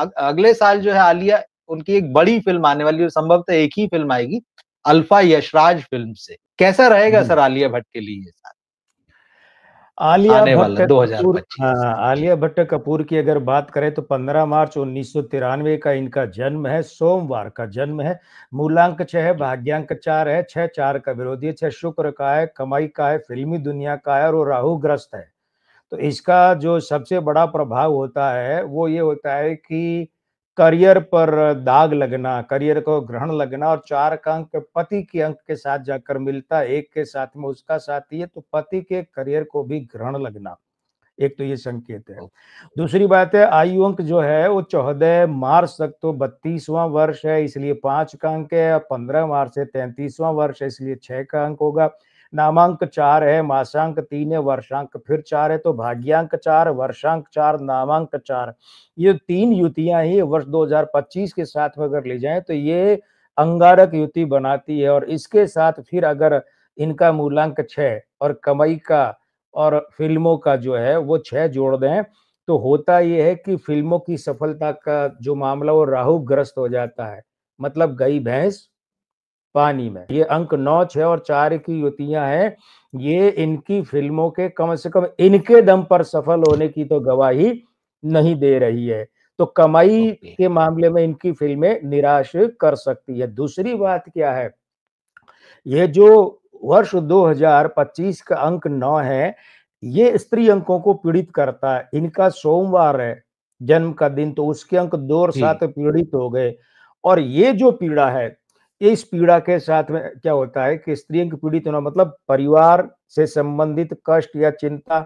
अगले साल जो है आलिया, उनकी एक बड़ी फिल्म आने वाली है, संभवतः एक ही फिल्म आएगी, अल्फा यशराज फिल्म से। कैसा रहेगा जी। सर आलिया भट्ट के लिए ये साल आलिया आने भट्ट वाला कपूर, 2025? हाँ, जी। आलिया भट्ट कपूर की अगर बात करें तो 15 मार्च 1993 का इनका जन्म है, सोमवार का जन्म है। मूलांक 6 है, जी। भाग्यांक 4 है, 6 4 का विरोधी है, 6 शुक्र का है, कमाई का है, फिल्मी दुनिया का है और वो राहु ग्रस्त है। तो इसका जो सबसे बड़ा प्रभाव होता है वो ये होता है कि करियर पर दाग लगना, करियर को ग्रहण लगना, और 4 का अंक पति के अंक के साथ जाकर मिलता है, 1 के साथ में उसका साथी है, तो पति के करियर को भी ग्रहण लगना, एक तो ये संकेत है। ओ, दूसरी बात है, आयु अंक जो है वो 14 मार्च तक तो 32वां वर्ष है, इसलिए 5 का अंक है। 15 मार्च से 33वां वर्ष है, इसलिए 6 का अंक होगा। नामांक 4 है, मासांक 3 है, वर्षांक फिर 4 है, तो भाग्यांक 4, वर्षांक 4, नामांक 4, ये 3 युतियां ही वर्ष 2025 के साथ में अगर ले जाएं तो ये अंगारक युति बनाती है। और इसके साथ फिर अगर इनका मूलांक 6 और कमाई का और फिल्मों का जो है वो 6 जोड़ दें, तो होता ये है कि फिल्मों की सफलता का जो मामला वो राहु ग्रस्त हो जाता है। मतलब गई भैंस पानी में। ये अंक 9, 6 और 4 की युतियां हैं। ये इनकी फिल्मों के कम से कम इनके दम पर सफल होने की तो गवाही नहीं दे रही है। तो कमाई ओके। के मामले में इनकी फिल्में निराश कर सकती है। दूसरी बात क्या है, ये जो वर्ष 2025 का अंक 9 है, ये स्त्री अंकों को पीड़ित करता है। इनका सोमवार है जन्म का दिन, तो उसके अंक 2 और जी। 7 पीड़ित हो गए। और ये जो पीड़ा है, इस पीड़ा के साथ में क्या होता है कि स्त्री अंक पीड़ित होना मतलब परिवार से संबंधित कष्ट या चिंता,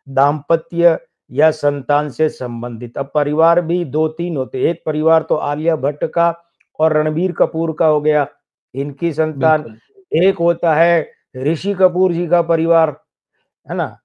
दाम्पत्य या संतान से संबंधित। अब परिवार भी 2-3 होते हैं। एक परिवार तो आलिया भट्ट का और रणबीर कपूर का हो गया, इनकी संतान। बिल्कुल। एक होता है ऋषि कपूर जी का परिवार, है ना?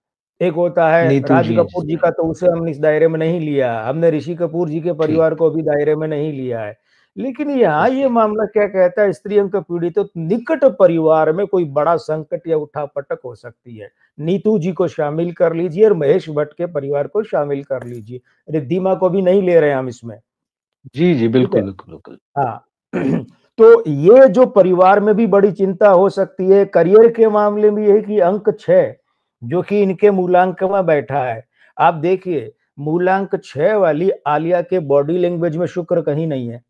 एक होता है नीतू राज जी कपूर जी जिसमें। का, तो उसे हमने इस दायरे में नहीं लिया। हमने ऋषि कपूर जी के ठीक। परिवार को भी दायरे में नहीं लिया है। लेकिन यहाँ ये ओके। मामला क्या कहता है, स्त्री अंक पीड़ित तो निकट परिवार में कोई बड़ा संकट या उठापटक हो सकती है। नीतू जी को शामिल कर लीजिए और महेश भट्ट के परिवार को शामिल कर लीजिए। रिद्धिमा को भी नहीं ले रहे हैं हम इसमें, जी, जी, ठीक है? बिल्कुल, बिल्कुल, बिल्कुल। हाँ। तो ये जो परिवार में भी बड़ी चिंता हो सकती है। करियर के मामले में ये है कि अंक 6 जो कि इनके मूलांक में बैठा है। आप देखिए, मूलांक 6 वाली आलिया के बॉडी लैंग्वेज में शुक्र कहीं नहीं है।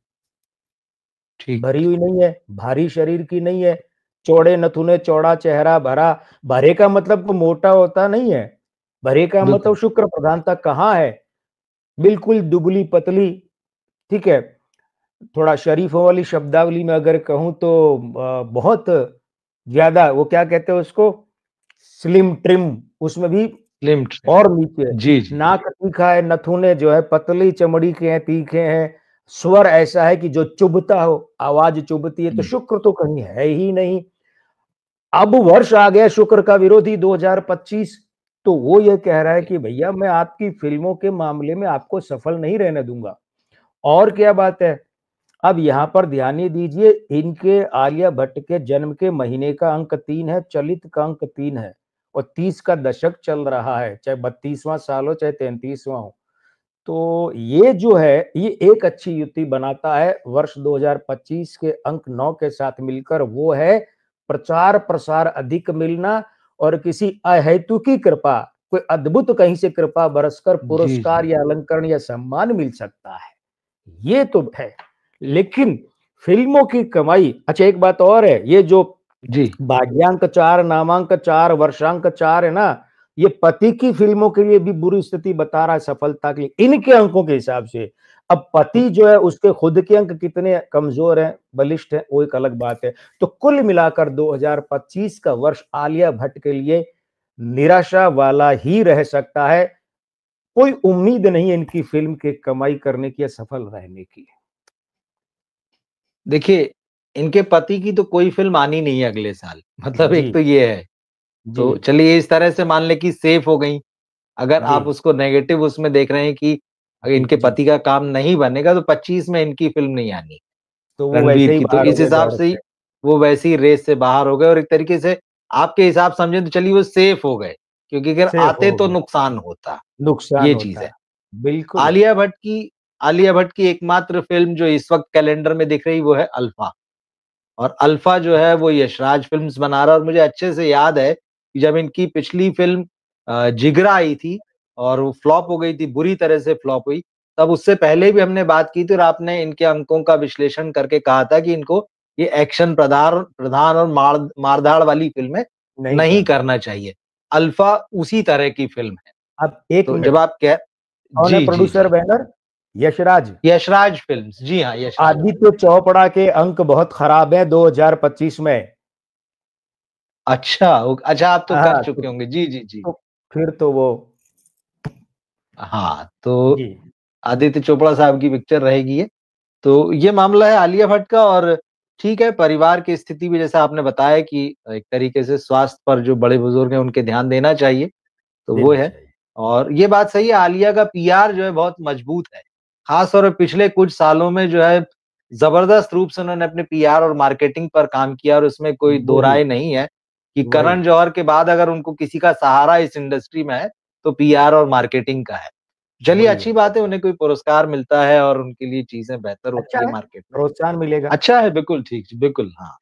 ठीक। भरी हुई नहीं है, भारी शरीर की नहीं है, चौड़े नथुने, चौड़ा चेहरा, भरा। भरे का मतलब तो मोटा होता नहीं है। भरे का मतलब बिल्कुल। शुक्र प्रधानता कहाँ है? बिल्कुल दुबली-पतली, ठीक है? थोड़ा शरीफों वाली शब्दावली में अगर कहूँ तो बहुत ज़्यादा वो क्या कहते हैं उसको, स्लिम ट्रिम, उसमें भी स्लिम ट्रिम। और नीचे। जी, जी, जी। नाक तीखा है, नथुने जो है पतली चमड़ी के हैं, तीखे हैं। स्वर ऐसा है कि जो चुभता हो, आवाज़ चुभती है, तो हुँ। शुक्र तो कहीं है ही नहीं। अब वर्ष आ गया शुक्र का विरोधी 2025, तो वो ये कह रहा है ओके। कि भैया मैं आपकी फ़िल्मों के मामले में आपको सफल नहीं रहने दूँगा। और क्या बात है, अब यहाँ पर ध्यान ये दीजिए, इनके आलिया भट्ट के जन्म के महीने का अंक 3 है, चलित का अंक 3 है और 30 का दशक चल रहा है, चाहे 32वां साल हो, चाहे 33वां हो। तो ये जो है, ये एक अच्छी युति बनाता है वर्ष 2025 के अंक 9 के साथ मिलकर, वो है प्रचार-प्रसार अधिक मिलना और किसी अहेतुकी कृपा, कोई अद्भुत कहीं से कृपा बरसकर जी, पुरस्कार जी। या अलंकरण या सम्मान मिल सकता है। ये तो है। लेकिन फ़िल्मों की कमाई, अच्छा एक बात और है, ये जो जी। भाग्यांक 4, नामांक 4, वर्षांक 4 है ना, ये पति की फ़िल्मों के लिए भी बुरी स्थिति बता रहा है सफलता के लिए, इनके अंकों के हिसाब से। अब पति जो है उसके खुद के अंक कितने कमज़ोर हैं, बलिष्ठ हैं, वो एक अलग बात है। तो कुल मिलाकर 2025 का वर्ष आलिया भट्ट के लिए निराशा वाला ही रह सकता है। कोई उम्मीद नहीं है इनकी फ़िल्म के कमाई करने की या सफल रहने की। देखिए, इनके पति की तो कोई फ़िल्म आनी नहीं है अगले साल, मतलब जी, एक तो ये है। जी, तो चलिए इस तरह से मान लें कि सेफ हो गई। अगर जी, आप उसको नेगेटिव उसमें देख रहे हैं कि अगर जी, इनके जी। पति का काम नहीं बनेगा तो 25 में इनकी फ़िल्म नहीं आनी, तो वो रणबीर वैसे ही की। तो बाहर हो इस गए हिसाब दौड़ से ही से। वो वैसे ही रेस से बाहर हो गए और एक तरीके से आपके हिसाब समझें तो चलिए वो सेफ हो गए, क्योंकि अगर सेफ आते हो तो गए, नुकसान होता, नुकसान ये चीज़ होता है। है। बिल्कुल। आलिया भट्ट की आलिया भट्ट की एकमात्र फ़िल्म जो इस वक़्त कैलेंडर में दिख रही वो है अल्फ़ा। और अल्फ़ा जो है वो यशराज फ़िल्म्स बना रहा है और मुझे अच्छे से याद है कि जब इनकी पिछली फ़िल्म जिगरा आई थी और वो फ्लॉप हो गई थी, बुरी तरह से फ्लॉप हुई, तब उससे पहले भी हमने बात की थी और आपने इनके अंकों का विश्लेषण करके कहा था कि इनको ये एक्शन प्रधान और मार-धाड़ वाली फ़िल्में नहीं नहीं करना। करना चाहिए। अल्फ़ा उसी तरह की फ़िल्म है। अब 1 तो जब मिनट, आप कह कौन है जी, जी, प्रोड्यूसर जी। बैनर? यशराज। यशराज फ़िल्म्स, जी हाँ, तो यशराज आदित्य चोपड़ा के अंक बहुत खराब है 2025 में। अच्छा आप तो कर हाँ, चुके होंगे। जी, जी, जी। तो फिर तो वो हाँ, तो जी, आदित्य चोपड़ा साहब की पिक्चर रहेगी ये। तो ये मामला है आलिया भट्ट का और ठीक है, परिवार की स्थिति भी जैसा आपने बताया कि एक तरीके से स्वास्थ्य पर जो बड़े-बुजुर्ग हैं, उनके ध्यान देना चाहिए, तो वो देना है। चाहिए। और ये बात सही है, आलिया का पीआर जो है बहुत मजबूत है। ख़ास तौर पे पिछले कुछ सालों में जो है, ज़बरदस्त रूप से उन्होंने अपने पीआर और मार्केटिंग पर काम किया और उसमें कोई दो वही, राय नहीं है कि वही। करण जौहर के बाद अगर उनको किसी का सहारा इस इंडस्ट्री में है, तो पीआर और मार्केटिंग का है। चलिए वही अच्छी है। बात है, उन्हें कोई पुरस्कार मिलता है और उनके लिए चीज़ें बेहतर अच्छा होती है है, मार्केट में। प्रोत्साहन मिलेगा। अच्छा है, बिल्कुल ठीक, बिल्कुल, हाँ।